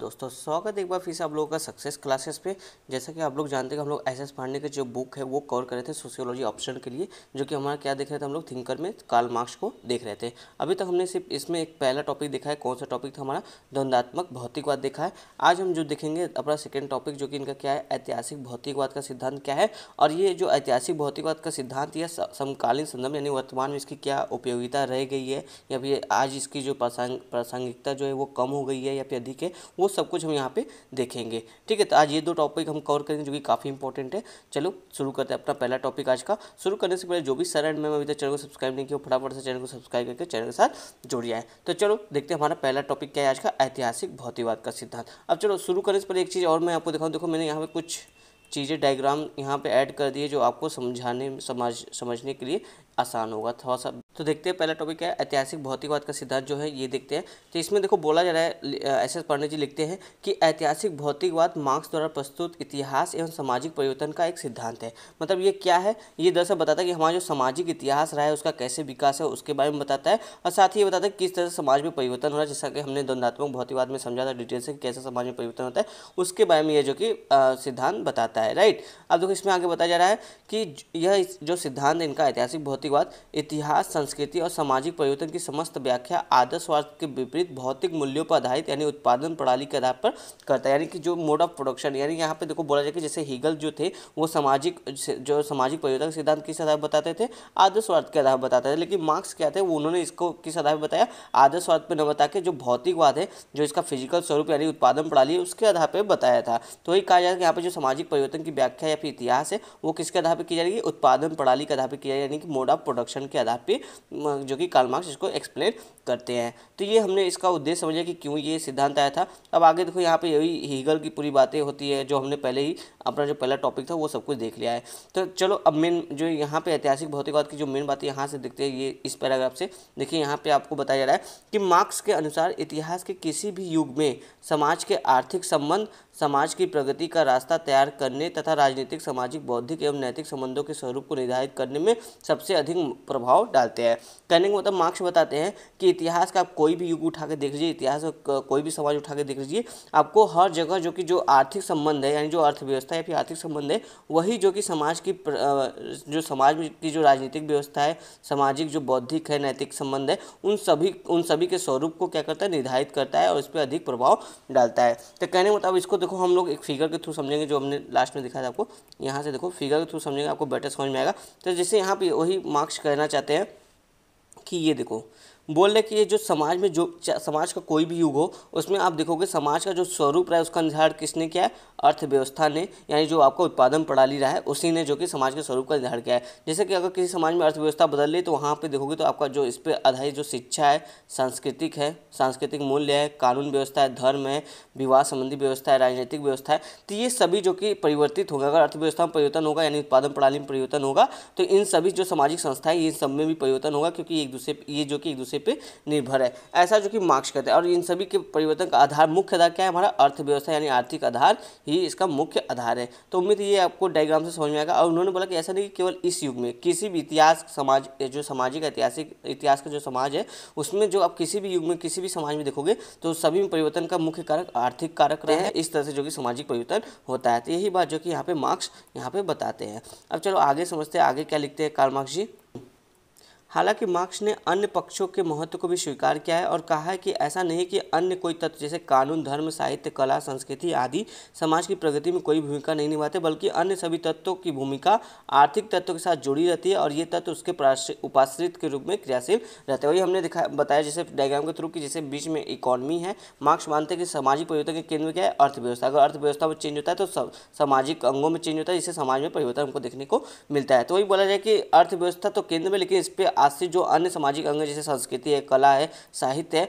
दोस्तों, स्वागत है एक बार फिर से आप लोगों का सक्सेस क्लासेस पे। जैसा कि आप लोग जानते हैं कि हम लोग एस पांडे के जो बुक है वो कवर कर रहे थे सोशियोलॉजी ऑप्शन के लिए, जो कि हमारा क्या देख रहे थे, हम लोग थिंकर में कार्ल मार्क्स को देख रहे थे। अभी तक हमने सिर्फ इसमें एक पहला टॉपिक देखा है। कौन सा टॉपिक था हमारा? द्वंद्वात्मक भौतिकवाद देखा है। आज हम जो देखेंगे अपना सेकेंड टॉपिक, जो कि इनका क्या है, ऐतिहासिक भौतिकवाद का सिद्धांत क्या है। और ये जो ऐतिहासिक भौतिकवाद का सिद्धांत या समकालीन संदर्भ यानी वर्तमान में इसकी क्या उपयोगिता रह गई है, या फिर आज इसकी जो प्रासंगिकता जो है वो कम हो गई है या फिर अधिक है, वो सब कुछ हम यहाँ पे देखेंगे। ठीक है, तो आज ये दो टॉपिक हम कवर करेंगे जो कि काफ़ी इंपॉर्टेंट है। चलो शुरू करते हैं अपना पहला टॉपिक आज का। शुरू करने से पहले जो भी सर एंड मैम अभी तक चैनल को सब्सक्राइब नहीं किया, फटाफट से चैनल को सब्सक्राइब करके चैनल के साथ जुड़ जाए। तो चलो देखते हैं हमारा पहला टॉपिक क्या है आज का, ऐतिहासिक भौतिकवाद का सिद्धांत। अब चलो शुरू करने से पहले एक चीज़ और मैं आपको दिखाऊँ। देखो, मैंने यहाँ पे कुछ चीज़ें डायग्राम यहाँ पे ऐड कर दी है जो आपको समझने के लिए आसान होगा थोड़ा सा। तो देखते हैं पहला टॉपिक क्या है, ऐतिहासिक भौतिकवाद का सिद्धांत जो है ये देखते हैं। तो इसमें देखो बोला जा रहा है, एस पांडे जी लिखते हैं कि ऐतिहासिक भौतिकवाद मार्क्स द्वारा प्रस्तुत इतिहास एवं सामाजिक परिवर्तन का एक सिद्धांत है। मतलब ये क्या है, ये दरअसल बताता है कि हमारा जो सामाजिक इतिहास रहा है उसका कैसे विकास है उसके बारे में बताता है, और साथ ही ये बताता है किस तरह से समाज में परिवर्तन हो रहा है। जैसा कि हमने द्वंद्वात्मक भौतिकवाद में समझा था डिटेल से कैसे समाज में परिवर्तन होता है, उसके बारे में ये जो कि सिद्धांत बताता है। राइट, अब देखो इसमें आगे बताया जा रहा है कि यह जो सिद्धांत है इनका, ऐतिहासिक भौतिकवाद इतिहास, संस्कृति और सामाजिक परिवर्तन की समस्त व्याख्या आदर्शवाद के विपरीत भौतिक मूल्यों पर आधारित यानी उत्पादन प्रणाली के आधार पर करता है। यानी कि जो मोड ऑफ प्रोडक्शन, यानी यहाँ पे देखो बोला जाए कि जैसे हीगल जो थे वो सामाजिक परिवर्तन सिद्धांत किस आधार बताते थे, आदर्शवाद के आधार बताते थे। लेकिन मार्क्स क्या थे, वो उन्होंने इसको किस आधार बताया, आदर्शवाद पर न बता के जो भौतिकवाद है, जो इसका फिजिकल स्वरूप यानी उत्पादन प्रणाली है, उसके आधार पर बताया था। तो वही कहा जाए कि यहाँ पे जो सामाजिक परिवर्तन की व्याख्या या फिर इतिहास है वो किसके आधार पर की जाएगी, उत्पादन प्रणाली के आधार पर की जाएगी, यानी कि मोड ऑफ प्रोडक्शन के आधार पे, जो कि कार्ल मार्क्स इसको एक्सप्लेन करते हैं। तो ये हमने इसका उद्देश्य समझा कि क्यों ये सिद्धांत आया था। अब आगे देखो यहाँ पे यही हीगल की पूरी बातें होती है जो हमने पहले ही अपना जो पहला टॉपिक था वो सब कुछ देख लिया है। तो चलो अब मेन जो यहाँ पे ऐतिहासिक भौतिकवाद की जो मेन बातें यहाँ से देखते हैं, ये इस पैराग्राफ से देखिए। यहाँ पे आपको बताया जा रहा है कि मार्क्स के अनुसार इतिहास के किसी भी युग में समाज के आर्थिक संबंध समाज की प्रगति का रास्ता तैयार करने तथा राजनीतिक, सामाजिक, बौद्धिक एवं नैतिक संबंधों के स्वरूप को निर्धारित करने में सबसे अधिक प्रभाव डालते हैं। कहने का मतलब मार्क्स बताते हैं कि इतिहास का आप कोई भी युग उठा के देख लीजिए, इतिहास का कोई भी समाज उठा के देख लीजिए, आपको हर जगह जो कि जो आर्थिक संबंध है यानी जो अर्थव्यवस्था या फिर आर्थिक संबंध है, वही जो कि समाज की जो समाज की जो राजनीतिक व्यवस्था है, सामाजिक जो बौद्धिक है, नैतिक संबंध है, उन सभी के स्वरूप को क्या करता है, निर्धारित करता है और इस पर अधिक प्रभाव डालता है। तो कहने का मतलब इसको देखो हम लोग एक फिगर के थ्रू समझेंगे, जो हमने लास्ट में दिखाया था आपको। यहाँ से देखो फिगर के थ्रू समझेंगे, आपको बेटर समझ में आएगा। तो जैसे यहाँ पे वही मार्क्स कहना चाहते हैं कि ये देखो बोल रहे कि ये जो समाज में जो समाज का कोई भी युग हो, उसमें आप देखोगे समाज का जो स्वरूप रहा है उसका निर्धारण किसने किया है, अर्थव्यवस्था ने, यानी जो आपका उत्पादन प्रणाली रहा है उसी ने जो कि समाज के स्वरूप का निर्धारण किया है। जैसे कि अगर किसी समाज में अर्थव्यवस्था बदल रही तो वहाँ पे देखोगे तो आपका जो इस पर आधारित जो शिक्षा है, सांस्कृतिक मूल्य है, कानून व्यवस्था है, धर्म है, विवाह संबंधी व्यवस्था है, राजनीतिक व्यवस्था है, तो ये सभी जो कि परिवर्तित होगा। अगर अर्थव्यवस्था में परिवर्तन होगा यानी उत्पादन प्रणाली में परिवर्तन होगा तो इन सभी जो सामाजिक संस्थाएं इन सब में भी परिवर्तन होगा, क्योंकि एक दूसरे पे निर्भर है, ऐसा जो कि मार्क्स कहते हैं। और इन सभी के परिवर्तन का आधार, मुख्य आधार क्या है, हमारा अर्थव्यवस्था यानी आर्थिक आधार ही इसका मुख्य आधार है। तो उम्मीद ये आपको डायग्राम से समझ में आएगा। और उन्होंने बोला कि ऐसा नहीं कि केवल इस युग में, किसी भी इतिहास समाज जो सामाजिक ऐतिहासिक इतिहास का जो समाज है उसमें जो आप किसी भी युग में किसी भी समाज में देखोगे तो सभी में परिवर्तन का मुख्य कारक आर्थिक कारक रहे हैं। इस तरह से जो कि सामाजिक परिवर्तन होता है। तो यही बात जो कि यहाँ पे मार्क्स यहाँ पे बताते हैं। अब चलो आगे समझते हैं, आगे क्या लिखते हैं कार्ल मार्क्स जी। हालांकि मार्क्स ने अन्य पक्षों के महत्व को भी स्वीकार किया है और कहा है कि ऐसा नहीं कि अन्य कोई तत्व जैसे कानून, धर्म, साहित्य, कला, संस्कृति आदि समाज की प्रगति में कोई भूमिका नहीं निभाते, बल्कि अन्य सभी तत्वों की भूमिका आर्थिक तत्वों के साथ जुड़ी रहती है और ये तत्व उसके उपाश्रित के रूप में क्रियाशील रहते हैं। वही हमने बताया जैसे डायग्राम के थ्रू कि जैसे बीच में इकॉनमी है, मार्क्स मानते हैं कि सामाजिक परिवर्तन के केंद्र में क्या है, अर्थव्यवस्था। अगर अर्थव्यवस्था में चेंज होता है तो सामाजिक अंगों में चेंज होता है, जिससे समाज में परिवर्तन हमको देखने को मिलता है। तो वही बोला जाए कि अर्थव्यवस्था तो केंद्र में, लेकिन इस पर आश्रित जो अन्य सामाजिक अंग जैसे संस्कृति है, कला है, साहित्य है,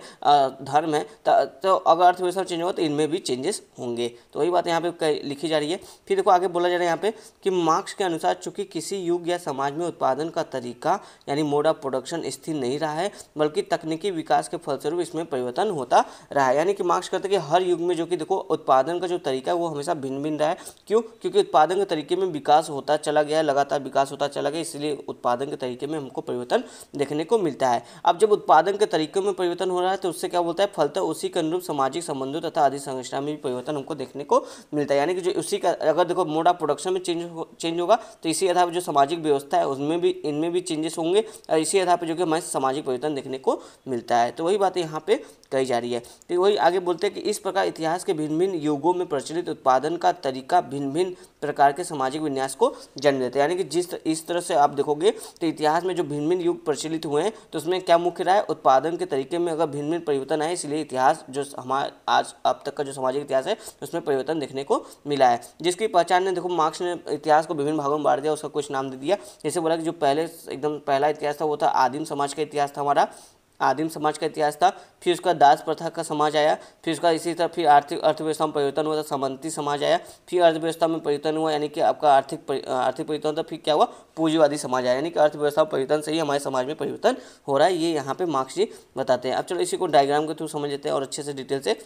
धर्म है, तो अगर अर्थव्यवस्था चेंज होगा तो इनमें भी चेंजेस होंगे। तो वही बात यहाँ पे लिखी जा रही है। फिर देखो आगे बोला जा रहा है यहाँ पे कि मार्क्स के अनुसार चूंकि किसी युग या समाज में उत्पादन का तरीका यानी मोड ऑफ प्रोडक्शन स्थिर नहीं रहा है, बल्कि तकनीकी विकास के फलस्वरूप इसमें परिवर्तन होता रहा है। यानी कि मार्क्स कहते हैं कि हर युग में जो कि देखो उत्पादन का जो तरीका है वो हमेशा भिन्न भिन्न रहा है। क्यों? क्योंकि उत्पादन के तरीके में विकास होता चला गया, लगातार विकास होता चला गया, इसलिए उत्पादन के तरीके में हमको परिवर्तन देखने को मिलता है। अब जब उत्पादन के तरीकों में परिवर्तन हो रहा है तो उससे क्या बोलता है, फलतः उसी के अनुरूप सामाजिक संबंधों तथा आदि संरचना में भी परिवर्तन हमको देखने को मिलता है। यानी कि जो उसी का अगर देखो मोड ऑफ प्रोडक्शन में चेंज होगा तो इसी आधार पर जो सामाजिक व्यवस्था है उसमें भी इनमें भी चेंजेस होंगे और इसी आधार पर जो कि हमारे सामाजिक परिवर्तन देखने को मिलता है। तो वही बात यहाँ पे कही जा रही है। तो वही आगे बोलते हैं कि इस प्रकार इतिहास के भिन्न भिन्न युगों में प्रचलित उत्पादन का तरीका भिन्न भिन्न प्रकार के सामाजिक विन्यास को जन्म देते हैं। यानी कि इस तरह से आप देखोगे तो इतिहास में जो भिन्न भिन्न युग प्रचलित हुए हैं तो उसमें क्या मुख्य रहा है, उत्पादन के तरीके में अगर भिन्न भिन्न परिवर्तन आए, इसलिए इतिहास जो हमारा आज अब तक का जो सामाजिक इतिहास है उसमें परिवर्तन देखने को मिला है। जिसकी पहचान ने देखो मार्क्स ने इतिहास को विभिन्न भागों में बांट दिया, उसका कुछ नाम दे दिया। जैसे बोला कि जो पहले एकदम पहला इतिहास था वो था आदिम समाज का इतिहास था, हमारा आदिम समाज का इतिहास था। फिर उसका दास प्रथा का समाज आया, फिर उसका इसी तरह फिर आर्थिक अर्थव्यवस्था में परिवर्तन हुआ था, सामंती समाज आया। फिर अर्थव्यवस्था में परिवर्तन हुआ यानी कि आपका आर्थिक परिवर्तन था। फिर क्या हुआ, पूंजीवादी समाज आया। यानी कि अर्थव्यवस्था में परिवर्तन से ही हमारे समाज में परिवर्तन हो रहा है, ये यहाँ पे मार्क्स जी बताते हैं। अब चलो इसी को डायग्राम के थ्रू समझ लेते हैं और अच्छे से डिटेल से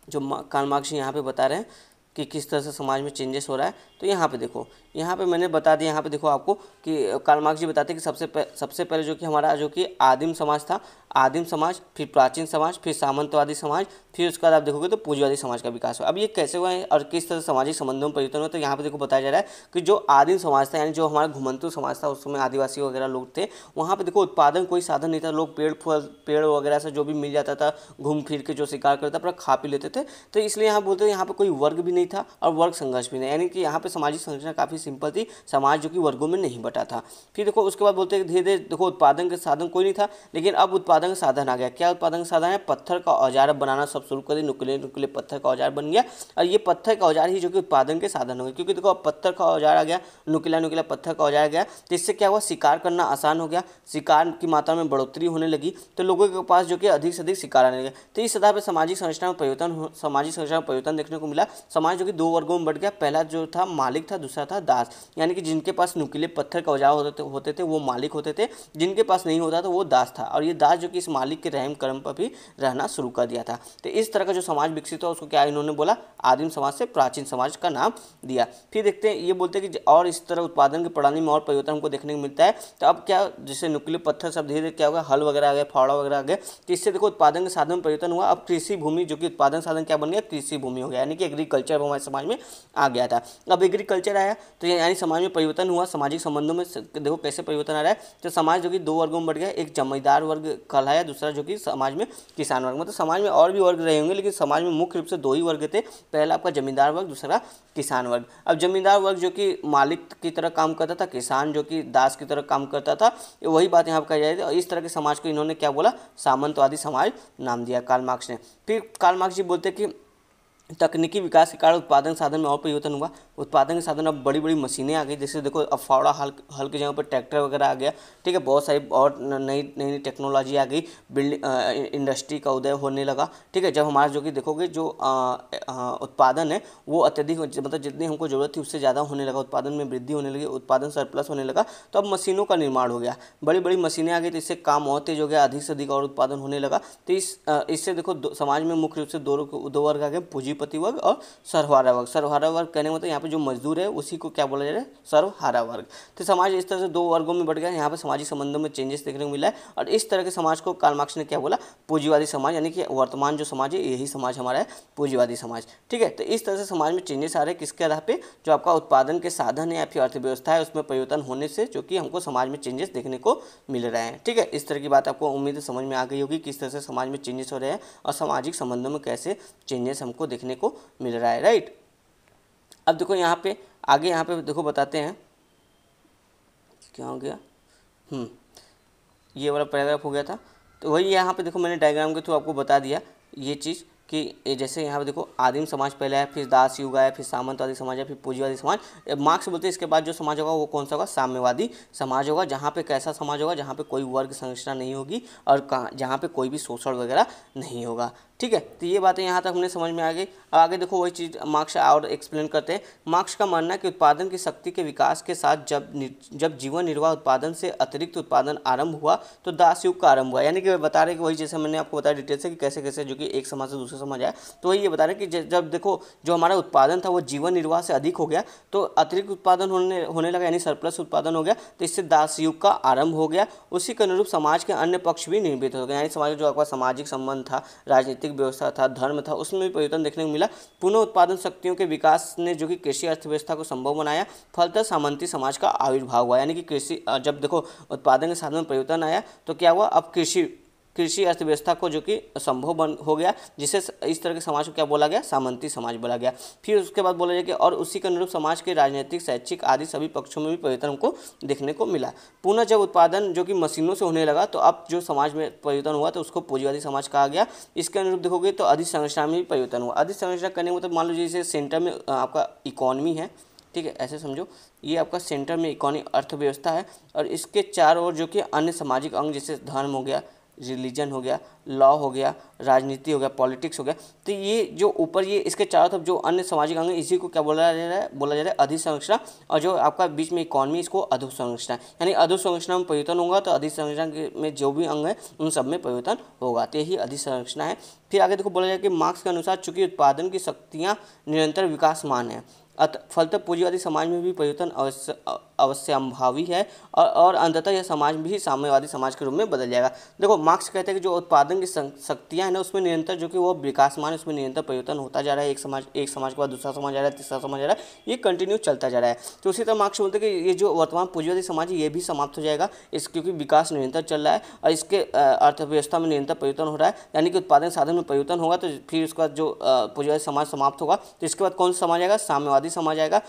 जो कार्ल मार्क्स यहाँ पे बता रहे हैं कि किस तरह से समाज में चेंजेस हो रहा है। तो यहाँ पे देखो, यहाँ पे मैंने बता दिया, यहाँ पे देखो आपको कि कार्ल मार्क्स जी बताते हैं कि सबसे पहले जो कि हमारा जो कि आदिम समाज था, आदिम समाज, फिर प्राचीन समाज, फिर सामंतवादी समाज, फिर उसके बाद आप देखोगे तो पूंजीवादी समाज का विकास हुआ। अब ये कैसे हुआ है और किस तरह सामाजिक संबंधों में परिवर्तन हुआ, तो यहाँ पे देखो बताया जा रहा है कि जो आदिम समाज था यानी जो हमारा घुमंतू समाज था, उस समय आदिवासी वगैरह लोग थे, वहाँ पे देखो उत्पादन कोई साधन नहीं था, लोग पेड़ वगैरह से जो भी मिल जाता था घूम फिर के जो शिकार करता अपना खा पी लेते थे। तो इसलिए यहाँ बोलते हैं यहाँ पे कोई वर्ग भी नहीं था और वर्ग संघर्ष भी नहीं, यानी कि यहाँ पे सामाजिक संरचना काफ़ी सिंपल थी, समाज जो कि वर्गों में नहीं बटा था। फिर देखो उसके बाद बोलते हैं धीरे धीरे देखो उत्पादन के साधन कोई नहीं था, लेकिन अब उत्पादन का साधन आ गया। क्या उत्पादन का साधन है, पत्थर का औजार बनाना सब शुरू कर दिया, नुकीले पत्थर का औजार बन गया और ये पत्थर का औजार ही जो कि उत्पादन के साधन हो गए, क्योंकि देखो अब पत्थर का औजार आ गया, नुकीला पत्थर का औजार आ गया, तो इससे क्या हुआ, शिकार करना आसान हो गया, शिकार की मात्रा में बढ़ोतरी होने लगी, तो लोगों के पास जो कि अधिक से अधिक शिकार आने लगे। तो इस आधार पर सामाजिक संरचना में परिवर्तन देखने को मिला। समाज जो कि दो वर्गों में बढ़ गया, पहला जो था मालिक था, दूसरा था दास। यानी कि जिनके पास नुकीले पत्थर का औजार होते थे वो मालिक होते थे, जिनके पास नहीं होता तो वो दास था, और ये दास जो कि इस मालिक के रहम कर्म पर भी रहना शुरू कर दिया था। तो इस तरह का जो समाज विकसित हुआ उसको क्या इन्होंने बोला, आदिम समाज से प्राचीन समाज का नाम दिया। फिर देखते हैं, ये बोलते हैं कि और इस तरह उत्पादन की प्रणाली में और परिवर्तन हमको देखने को मिलता है। तो अब क्या, जैसे नुकीले पत्थर सब धीरे धीरे क्या होगा, हल वगैरह आ गए, फावड़ा वगैरह आ गए, तो इससे देखो उत्पादन के साधन में परिवर्तन हुआ। अब कृषि भूमि जो कि उत्पादन साधन क्या बन गया, कृषि भूमि हो गया, यानी कि एग्रीकल्चर हमारे समाज में आ गया था। अब एग्रीकल्चर आया तो यानी समाज में परिवर्तन हुआ। सामाजिक संबंधों में देखो कैसे परिवर्तन आ रहा है, तो समाज जो कि दो वर्गों में बढ़ गया, एक जमींदार वर्ग कहलाया, दूसरा जो कि समाज में किसान वर्ग। मतलब समाज में और भी वर्ग रहे होंगे, लेकिन समाज में मुख्य रूप से दो ही वर्ग थे, पहला आपका जमींदार वर्ग, दूसरा किसान वर्ग। अब जमींदार वर्ग जो कि मालिक की तरह काम करता था, किसान जो कि दास की तरह काम करता था, वही बात यहाँ पर कही जाती है। और इस तरह के समाज को इन्होंने क्या बोला, सामंतवादी समाज नाम दिया कार्ल मार्क्स ने। फिर कार्ल मार्क्स जी बोलते कि तकनीकी विकास के कारण उत्पादन साधन में और परिवर्तन हुआ। उत्पादन के साधन, अब बड़ी बड़ी मशीनें आ गई, जैसे देखो अब फावड़ा हल की जगह पर ट्रैक्टर वगैरह आ गया, ठीक है, बहुत सारी और नई टेक्नोलॉजी आ गई, बिल्डिंग इंडस्ट्री का उदय होने लगा, ठीक है। जब हमारा जो कि देखोगे जो उत्पादन है वो अत्यधिक, मतलब जितनी हमको ज़रूरत थी उससे ज़्यादा होने लगा, उत्पादन में वृद्धि होने लगी, उत्पादन सरप्लस होने लगा, तो अब मशीनों का निर्माण हो गया, बड़ी बड़ी मशीनें आ गई, तो इससे काम और तेज हो गया, अधिक से अधिक और उत्पादन होने लगा। तो इससे देखो समाज में मुख्य रूप से दो वर्ग आ गए, पूंजीपति वर्ग और सर्वहारा वर्ग। सर्वहारा वर्ग कहने मतलब यहाँ पे जो मजदूर है उसी को क्या बोला जा रहा है, सर्वहारा वर्ग। तो समाज इस तरह से दो वर्गों में बढ़ गया, यहाँ पे सामाजिक संबंधों में चेंजेस देखने को मिला है। और इस तरह के समाज को कार्ल मार्क्स ने क्या बोला, पूंजीवादी समाज, यानी कि वर्तमान जो समाज है यही समाज हमारा है, पूंजीवादी समाज, ठीक है। तो इस तरह से समाज में चेंजेस आ रहे हैं, किसके आधार पे, जो आपका उत्पादन के साधन है या फिर अर्थव्यवस्था है उसमें परिवर्तन होने से जो कि हमको समाज में चेंजेस देखने को मिल रहे हैं, ठीक है। इस तरह की बात आपको उम्मीद है समझ में आ गई होगी, किस तरह से समाज में चेंजेस हो रहे हैं और सामाजिक संबंधों में कैसे चेंजेस हमको देखने को मिल रहा है, राइट। अब देखो यहाँ पे आगे, यहाँ पे देखो बताते हैं क्या हो गया, ये वाला पैराग्राफ हो गया था। तो वही यहाँ पे देखो मैंने डायग्राम के थ्रू आपको बता दिया ये चीज़ कि जैसे यहाँ पे देखो आदिम समाज पहले है, फिर दास युग आया, फिर सामंतवादी समाज है, फिर पूंजीवादी समाज। मार्क्स बोलते हैं इसके बाद जो समाज होगा वो कौन सा होगा, साम्यवादी समाज होगा, जहाँ पे कैसा समाज होगा, जहाँ पे कोई वर्ग संरचना नहीं होगी और जहाँ पे कोई भी शोषण वगैरह नहीं होगा, ठीक है। तो ये बातें यहाँ तक हमने समझ में आ गई। अब आगे देखो वही चीज़ मार्क्स और एक्सप्लेन करते हैं। मार्क्स का मानना है कि उत्पादन की शक्ति के विकास के साथ जब जीवन निर्वाह उत्पादन से अतिरिक्त उत्पादन आरंभ हुआ तो दास युग का आरंभ हुआ। यानी कि बता रहे कि वही जैसे मैंने आपको बताया डिटेल से कि कैसे कैसे जो कि एक समाज से दूसरे दूसरा समझ आया। तो वही ये बता रहे हैं कि जब देखो जो हमारा उत्पादन था वो जीवन निर्वाह से अधिक हो गया, तो अतिरिक्त उत्पादन होने लगा, यानी सरप्लस उत्पादन हो गया, तो इससे दास युग का आरंभ हो गया। उसी के अनुरूप समाज के अन्य पक्ष भी निर्मित हो गए, यानी समाज में जो आपका सामाजिक संबंध था, राजनीतिक व्यवस्था था, धर्म था, उसमें भी परिवर्तन देखने को मिला। पुनः उत्पादन शक्तियों के विकास ने जो कि कृषि अर्थव्यवस्था को संभव बनाया, फलतः सामंती समाज का आविर्भाव हुआ। यानी कि कृषि जब देखो उत्पादन के साधन में परिवर्तन आया तो क्या हुआ, अब कृषि अर्थव्यवस्था को जो कि संभव हो गया, जिससे इस तरह के समाज को क्या बोला गया, सामंती समाज बोला गया। फिर उसके बाद बोला जाए कि और उसी के अनुरूप समाज के राजनीतिक, शैक्षिक आदि सभी पक्षों में भी परिवर्तन हमको देखने को मिला। पुनः जब उत्पादन जो कि मशीनों से होने लगा, तो अब जो समाज में परिवर्तन हुआ तो उसको पूंजीवादी समाज कहा गया। इसके अनुरूप देखोगे तो अधिसंरचना में भी परिवर्तन हुआ। अधिसंरचना करने का मतलब मान लो जैसे सेंटर में आपका इकॉनमी है, ठीक है, ऐसे समझो, ये आपका सेंटर में इकोनॉमी अर्थव्यवस्था है, और इसके चारों ओर जो कि अन्य सामाजिक अंग जैसे धर्म हो गया, रिलीजन हो गया, लॉ हो गया, राजनीति हो गया, पॉलिटिक्स हो गया, तो ये जो ऊपर ये इसके चारों तरफ जो अन्य सामाजिक अंग है, इसी को क्या बोला जा रहा है अधिसंरचना। और जो आपका बीच में इकॉनमी, इसको अधोसंरचना, यानी अधोसंरचना में परिवर्तन होगा तो अधिसंरचना में जो भी अंग है उन सब में परिवर्तन होगा, तो यही अधिसंरचना है। फिर आगे देखो बोला जाए कि मार्क्स के अनुसार चूंकि उत्पादन की शक्तियाँ निरंतर विकासमान है, फलतः पूंजीवादी समाज में भी परिवर्तन अवश्यंभावी है, और अंततः यह समाज भी साम्यवादी समाज के रूप में बदल जाएगा। देखो मार्क्स कहते हैं कि जो उत्पादन की शक्तियाँ हैं ना, उसमें निरंतर जो कि वो विकासमान है, उसमें निरंतर परिवर्तन होता जा रहा है। एक समाज के बाद दूसरा समाज आ रहा है, तीसरा समाज आ रहा है, ये कंटिन्यू चलता जा रहा है। तो उसी तरह मार्क्स बोलते हैं कि ये जो वर्तमान पूंजीवादी समाज है ये भी समाप्त हो जाएगा, क्योंकि विकास निरंतर चल रहा है और इसके अर्थव्यवस्था में निरंतर परिवर्तन हो रहा है, यानी कि उत्पादन साधन में परिवर्तन होगा, तो फिर उसके बाद जो पूंजीवादी समाज समाप्त होगा, तो इसके बाद कौन सा समाज आएगा, साम्यवादी समाज आएगा।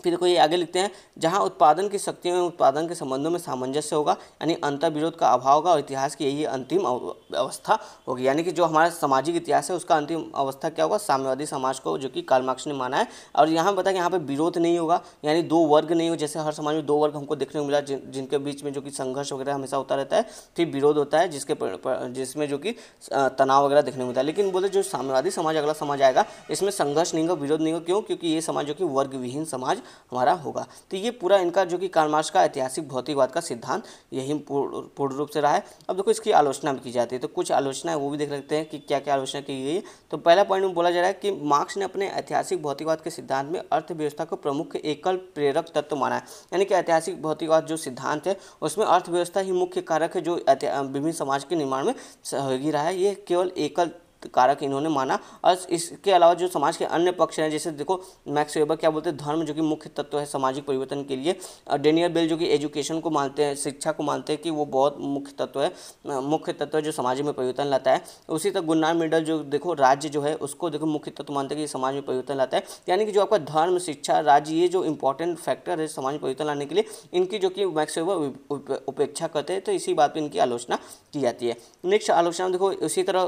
फिर देखो ये आगे लिखते हैं, जहां उत्पादन की शक्तियों में उत्पादन के संबंधों में सामंजस्य होगा, यानी अंतर विरोध का अभाव होगा, और इतिहास की यही अंतिम अवस्था होगी। यानी कि जो हमारा सामाजिक इतिहास है उसका अंतिम अवस्था क्या होगा, साम्यवादी समाज को, जो कि कार्ल मार्क्स ने माना है। और यहाँ बताया कि यहाँ पे विरोध नहीं होगा, यानी दो वर्ग नहीं हो, जैसे हर समाज में दो वर्ग हमको देखने को मिला, जिनके बीच में जो कि संघर्ष वगैरह हमेशा होता रहता है, फिर विरोध होता है जिसमें जो कि तनाव वगैरह देखने को मिलता है। लेकिन बोले जो साम्यवादी समाज अगला समाज आएगा, इसमें संघर्ष नहीं होगा, विरोध नहीं होगा। क्यों? क्योंकि ये समाज जो कि वर्ग विहीन समाज हमारा होगा। तो ये पूरा इनका जो कि कार्ल मार्क्स का ऐतिहासिक भौतिकवाद का सिद्धांत यही पूर्ण रूप से रहा है। अब देखो इसकी आलोचना भी की जाती है, तो कुछ आलोचना है वो भी देख लेते हैं कि क्या क्या आलोचना की गई है। तो पहला पॉइंट में बोला जा रहा है कि मार्क्स ने अपने ऐतिहासिक भौतिकवाद के सिद्धांत में अर्थव्यवस्था को प्रमुख एकल प्रेरक तत्व माना है। यानी कि ऐतिहासिक भौतिकवाद जो सिद्धांत है उसमें अर्थव्यवस्था ही मुख्य कारक है जो विभिन्न समाज के निर्माण में सहयोगी रहा है। ये केवल एकल कारक इन्होंने माना, और इसके अलावा जो समाज के अन्य पक्ष हैं, जैसे देखो मैक्स वेबर क्या बोलते हैं, धर्म जो कि मुख्य तत्व है सामाजिक परिवर्तन के लिए। डेनियल बेल जो कि एजुकेशन को मानते हैं, शिक्षा को मानते हैं कि वो बहुत मुख्य तत्व है जो समाज में परिवर्तन लाता है। उसी तरह गुन्नार मिडल जो देखो राज्य जो है उसको देखो मुख्य तत्व मानते हैं कि समाज में परिवर्तन लाता है। यानी कि जो आपका धर्म, शिक्षा, राज्य, ये जो इंपॉर्टेंट फैक्टर है समाज में परिवर्तन लाने के लिए, इनकी जो कि मैक्स वेबर उपेक्षा करते हैं। तो इसी बात पर इनकी आलोचना की जाती है। नेक्स्ट आलोचना देखो उसी तरह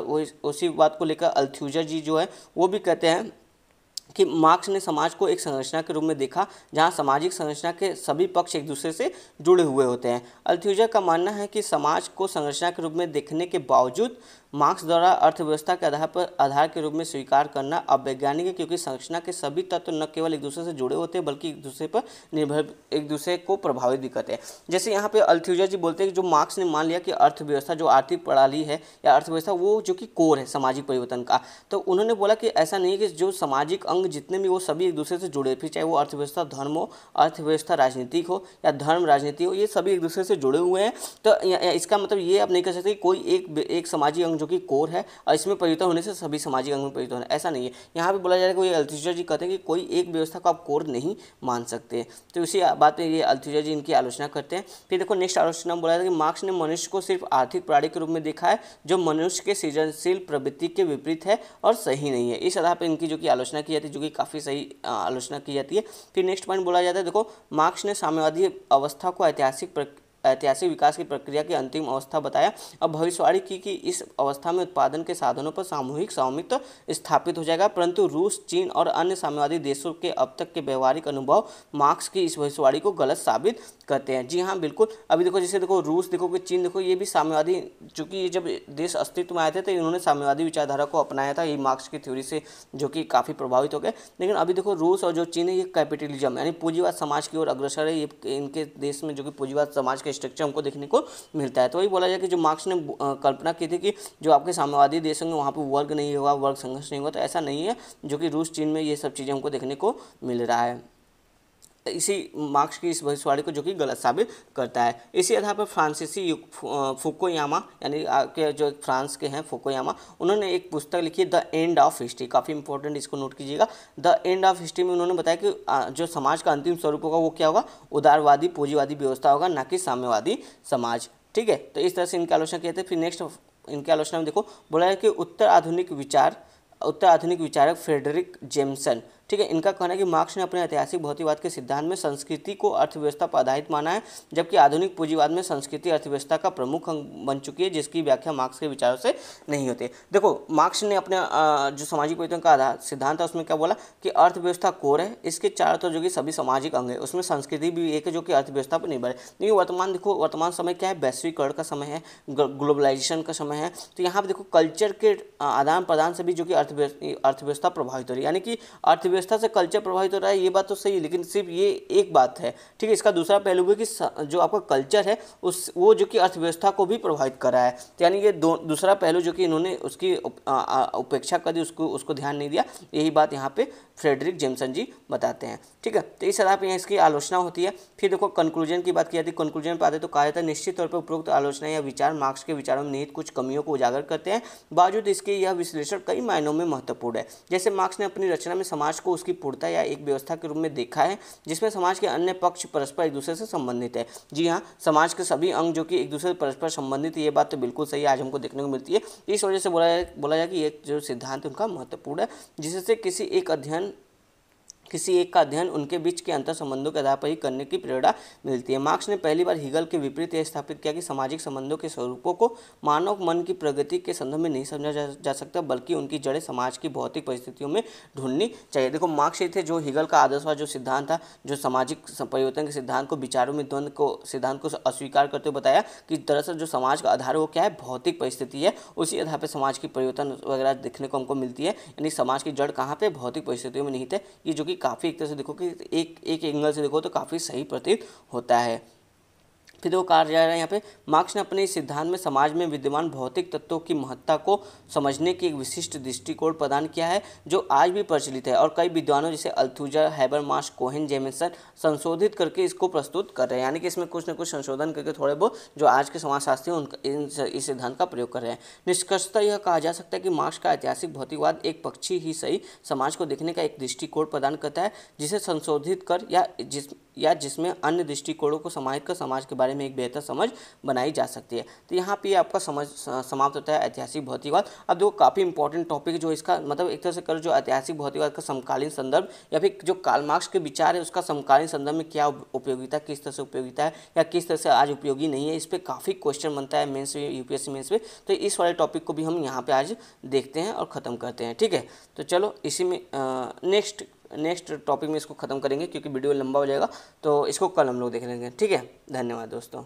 उसी बात को लेकर अल्थ्यूजर जी जो है वो भी कहते हैं कि मार्क्स ने समाज को एक संरचना के रूप में देखा जहां सामाजिक संरचना के सभी पक्ष एक दूसरे से जुड़े हुए होते हैं। अल्थ्यूजर का मानना है कि समाज को संरचना के रूप में देखने के बावजूद मार्क्स द्वारा अर्थव्यवस्था के आधार के रूप में स्वीकार करना अवैज्ञानिक है, क्योंकि संरचना के सभी तत्व न केवल एक दूसरे से जुड़े होते हैं बल्कि एक दूसरे को प्रभावित भी करते हैं। जैसे यहाँ पे अल्थ्यूजर जी बोलते हैं कि जो मार्क्स ने मान लिया कि अर्थव्यवस्था जो आर्थिक प्रणाली है या अर्थव्यवस्था वो जो कि कोर है सामाजिक परिवर्तन का, तो उन्होंने बोला कि ऐसा नहीं है कि जो सामाजिक अंग जितने भी वो सभी एक दूसरे से जुड़े, फिर चाहे वो अर्थव्यवस्था धर्म हो, अर्थव्यवस्था राजनीतिक हो या धर्म राजनीति हो, ये सभी एक दूसरे से जुड़े हुए हैं। तो इसका मतलब ये आप नहीं कह सकते कि कोई एक सामाजिक अंग जो कि कोर है और इसमें परिवर्तन होने से सभी सामाजिक अंग में परिवर्तन होना, ऐसा नहीं है। यहाँ पे बोला जा रहा है कि अल्थ्यूजर जी कहते हैं कि कोई एक व्यवस्था को आप कोर नहीं मान सकते। तो इसी बात में ये अल्थ्यूजर जी इनकी आलोचना करते हैं। फिर देखो नेक्स्ट आलोचना बोला था कि मार्क्स ने मनुष्य को सिर्फ आर्थिक प्राणी के रूप में देखा है जो मनुष्य के सृजनशील प्रवृत्ति के विपरीत है और सही नहीं है। इस आधार पर इनकी जो कि आलोचना की जाती है, जो कि काफ़ी सही आलोचना की जाती है। फिर नेक्स्ट पॉइंट बोला जाता है, देखो मार्क्स ने साम्यवादी अवस्था को ऐतिहासिक विकास की प्रक्रिया की अंतिम अवस्था बताया और भविष्यवाणी की कि इस अवस्था में उत्पादन के साधनों पर सामूहिक स्वामित्व स्थापित हो जाएगा। परंतु रूस, चीन और अन्य साम्यवादी देशों के अब तक के व्यवहारिक अनुभव मार्क्स की इस भविष्यवाणी को गलत साबित करते हैं। जी हाँ, बिल्कुल। अभी देखो जैसे देखो रूस देखो कि चीन देखो, ये भी साम्यवादी, चूंकि ये जब देश अस्तित्व में आए थे तो इन्होंने साम्यवादी विचारधारा को अपनाया था, ये मार्क्स की थ्योरी से जो कि काफ़ी प्रभावित हो गए। लेकिन अभी देखो रूस और जो चीन है ये कैपिटलिज्म यानी पूंजीवाद समाज की ओर अग्रसर है। ये इनके देश में जो कि पूंजीवाद समाज के स्ट्रक्चर हमको देखने को मिलता है। तो वही बोला जाए कि जो मार्क्स ने कल्पना की थी कि जो आपके साम्यवादी देश होंगे वहाँ पर वर्ग नहीं होगा, वर्ग संघर्ष नहीं होगा, तो ऐसा नहीं है, जो कि रूस चीन में ये सब चीज़ें हमको देखने को मिल रहा है। इसी मार्क्स की इस भविष्यवाणी को जो कि गलत साबित करता है। इसी आधार पर फ्रांसीसी फुकुयामा यानी के जो फ्रांस के हैं फुकुयामा, उन्होंने एक पुस्तक लिखी द एंड ऑफ हिस्ट्री, काफ़ी इंपॉर्टेंट, इसको नोट कीजिएगा। द एंड ऑफ हिस्ट्री में उन्होंने बताया कि जो समाज का अंतिम स्वरूप होगा वो क्या होगा, उदारवादी पूंजीवादी व्यवस्था होगा, ना कि साम्यवादी समाज। ठीक है, तो इस तरह से इनकी आलोचना किए थे। फिर नेक्स्ट इनकी आलोचना में देखो बोला है कि उत्तर आधुनिक विचारक फ्रेडरिक जेम्सन, ठीक है, इनका कहना है कि मार्क्स ने अपने ऐतिहासिक भौतिकवाद के सिद्धांत में संस्कृति को अर्थव्यवस्था पर आधारित माना है, जबकि आधुनिक पूंजीवाद में संस्कृति अर्थव्यवस्था का प्रमुख अंग बन चुकी है, जिसकी व्याख्या मार्क्स के विचारों से नहीं होती। देखो मार्क्स ने अपने जो सामाजिक परिवर्तन का आधार सिद्धांत है उसमें क्या बोला कि अर्थव्यवस्था कोर है, इसके चारों तरफ जो कि सभी सामाजिक अंग है, उसमें संस्कृति भी एक है जो कि अर्थव्यवस्था पर निर्भर है। लेकिन वर्तमान समय क्या है, वैश्वीकरण का समय है, ग्लोबलाइजेशन का समय है, तो यहाँ पर देखो कल्चर के आदान प्रदान से भी जो कि अर्थव्यवस्था प्रभावित हो रही है, यानी कि अर्थव्यवस्था से कल्चर प्रभावित हो रहा है, ये बात तो सही है, लेकिन सिर्फ ये एक बात है। ठीक है, इसका दूसरा पहलू है कि जो आपका कल्चर है वो जो कि अर्थव्यवस्था को भी प्रभावित कर रहा है, तो यानी ये दूसरा पहलू जो कि इन्होंने उसकी उपेक्षा कर दी, उसको ध्यान नहीं दिया, यही बात यहाँ पे फ्रेडरिक जेम्सन जी बताते हैं। ठीक है, तो इस आधार पर यहाँ इसकी आलोचना होती है। फिर देखो कंक्लूजन की बात की जाती है। कंक्लूजन पर आते तो कहा जाता है निश्चित तौर पर उपरोक्त आलोचना या विचार मार्क्स के विचारों में निहित कुछ कमियों को उजागर करते हैं, बावजूद इसके यह विश्लेषण कई मायनों में महत्वपूर्ण है। जैसे मार्क्स ने अपनी रचना में समाज को उसकी पूर्णता या एक व्यवस्था के रूप में देखा है, जिसमें समाज के अन्य पक्ष परस्पर एक दूसरे से संबंधित है। जी हाँ, समाज के सभी अंग जो कि एक दूसरे से परस्पर संबंधित है, ये बात तो बिल्कुल सही आज हमको देखने को मिलती है। इस वजह से बोला जाए कि ये जो सिद्धांत उनका महत्वपूर्ण है, जिससे किसी एक का अध्ययन उनके बीच के अंतर संबंधों के आधार पर ही करने की प्रेरणा मिलती है। मार्क्स ने पहली बार हीगल के विपरीत यह स्थापित किया कि सामाजिक संबंधों के स्वरूपों को मानव मन की प्रगति के संदर्भ में नहीं समझा जा सकता, बल्कि उनकी जड़ें समाज की भौतिक परिस्थितियों में ढूंढनी चाहिए। देखो मार्क्स ये थे जो हीगल का आदर्शवाद जो सिद्धांत था, जो सामाजिक परिवर्तन के सिद्धांत को विचारों में द्वंद्व को सिद्धांत को अस्वीकार करते हुए बताया कि दरअसल जो समाज का आधार है वो क्या है, भौतिक परिस्थिति है, उसी आधार पर समाज की परिवर्तन वगैरह देखने को हमको मिलती है। यानी समाज की जड़ कहाँ पे, भौतिक परिस्थितियों में निहित है। ये जो कि काफ़ी एक तरह से देखो कि एक एंगल से देखो तो काफ़ी सही प्रतीत होता है। फिर देखो कहा जा रहा है यहाँ पे मार्क्स ने अपने इस सिद्धांत में समाज में विद्यमान भौतिक तत्वों की महत्ता को समझने की एक विशिष्ट दृष्टिकोण प्रदान किया है, जो आज भी प्रचलित है और कई विद्वानों जैसे अल्थुजर, हैबरमास, कोहेन, जेमिसन संशोधित करके इसको प्रस्तुत कर रहे हैं। यानी कि इसमें कुछ न कुछ संशोधन करके थोड़े बहुत जो आज के समाजशास्त्री हैं इस सिद्धांत का प्रयोग कर रहे हैं। निष्कर्षतः यह कहा जा सकता है कि मार्क्स का ऐतिहासिक भौतिकवाद एक पक्षी ही सही समाज को देखने का एक दृष्टिकोण प्रदान करता है, जिसे संशोधित कर या जिसमें अन्य दृष्टिकोणों को समाहित कर समाज के बारे में एक बेहतर समझ बनाई जा सकती है। तो यहाँ पे आपका समाप्त होता है ऐतिहासिक भौतिकवाद। अब देखो काफ़ी इंपॉर्टेंट टॉपिक जो इसका मतलब एक तरह से करो जो ऐतिहासिक भौतिकवाद का समकालीन संदर्भ या फिर जो कार्ल मार्क्स के विचार है उसका समकालीन संदर्भ में क्या उपयोगिता, किस तरह से उपयोगिता है या किस तरह से आज उपयोगी नहीं है, इस पर काफ़ी क्वेश्चन बनता है मेंस में, यूपीएससी मेंस में। तो इस वाले टॉपिक को भी हम यहाँ पे आज देखते हैं और ख़त्म करते हैं। ठीक है, तो चलो इसी में नेक्स्ट टॉपिक में इसको ख़त्म करेंगे क्योंकि वीडियो लंबा हो जाएगा, तो इसको कल हम लोग देख लेंगे। ठीक है, धन्यवाद दोस्तों।